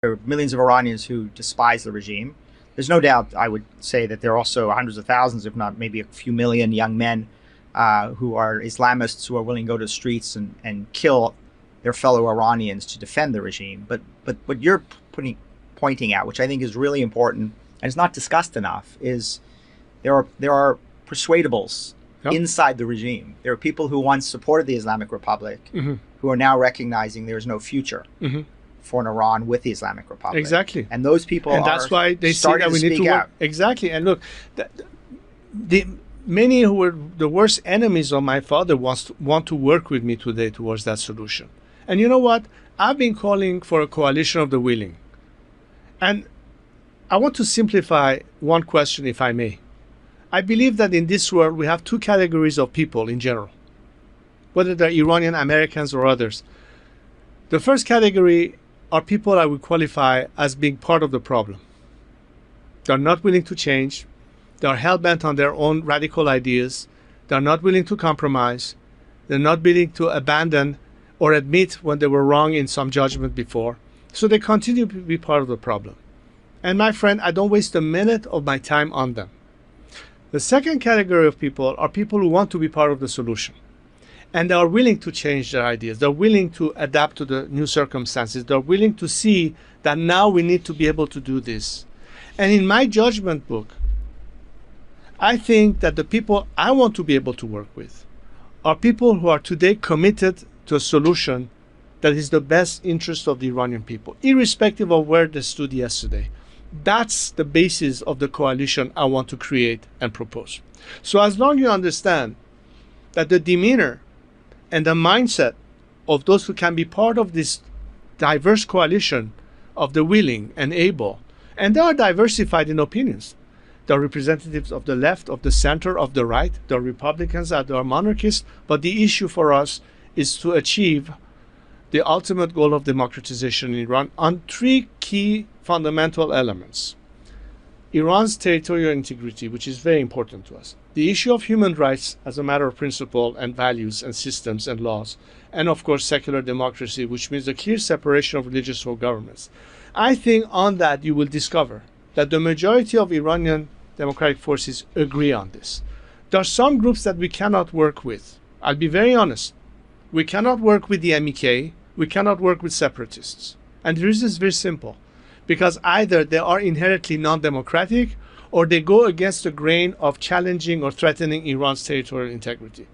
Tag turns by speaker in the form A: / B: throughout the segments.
A: There are millions of Iranians who despise the regime. There's no doubt, I would say, that there are also hundreds of thousands, if not maybe a few million young men who are Islamists who are willing to go to the streets and kill their fellow Iranians to defend the regime. But what you're pointing out, which I think is really important and is not discussed enough, is there are persuadables inside the regime. There are people who once supported the Islamic Republic who are now recognizing there is no future for an Iran with the Islamic Republic.
B: Exactly.
A: And those people
B: and that's why they say that we need to work. Exactly. And look, many who were the worst enemies of my father want to work with me today towards that solution. And you know what? I've been calling for a coalition of the willing. And I want to simplify one question, if I may. I believe that in this world, we have two categories of people in general, whether they're Iranian Americans or others. The first category are people I would qualify as being part of the problem. They're not willing to change. They're hell-bent on their own radical ideas. They're not willing to compromise. They're not willing to abandon or admit when they were wrong in some judgment before. So they continue to be part of the problem. And my friend, I don't waste a minute of my time on them. The second category of people are people who want to be part of the solution. And they are willing to change their ideas. They're willing to adapt to the new circumstances. They're willing to see that now we need to be able to do this. And in my judgment book, I think that the people I want to be able to work with are people who are today committed to a solution that is the best interest of the Iranian people, irrespective of where they stood yesterday. That's the basis of the coalition I want to create and propose. So as long as you understand that the demeanor and the mindset of those who can be part of this diverse coalition of the willing and able, and they are diversified in opinions. There are representatives of the left, of the center, of the right. There are Republicans, there are monarchists. But the issue for us is to achieve the ultimate goal of democratization in Iran on three key fundamental elements. Iran's territorial integrity, which is very important to us. The issue of human rights as a matter of principle and values and systems and laws. And of course, secular democracy, which means the clear separation of religious from governments. I think on that you will discover that the majority of Iranian democratic forces agree on this. There are some groups that we cannot work with. I'll be very honest. We cannot work with the MEK. We cannot work with separatists. And the reason is very simple. Because either they are inherently non-democratic or they go against the grain of challenging or threatening Iran's territorial integrity.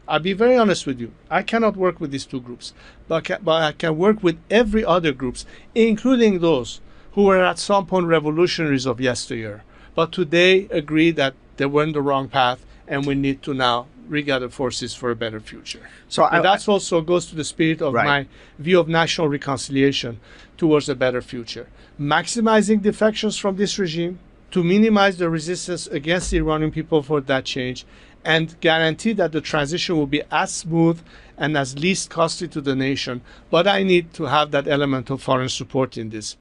B: I'll be very honest with you. I cannot work with these two groups, but I can work with every other groups, including those who were at some point revolutionaries of yesteryear, but today agree that they were in the wrong path and we need to now regather forces for a better future. So that also goes to the spirit of my view of national reconciliation towards a better future. Maximizing defections from this regime to minimize the resistance against the Iranian people for that change and guarantee that the transition will be as smooth and as least costly to the nation. But I need to have that element of foreign support in this.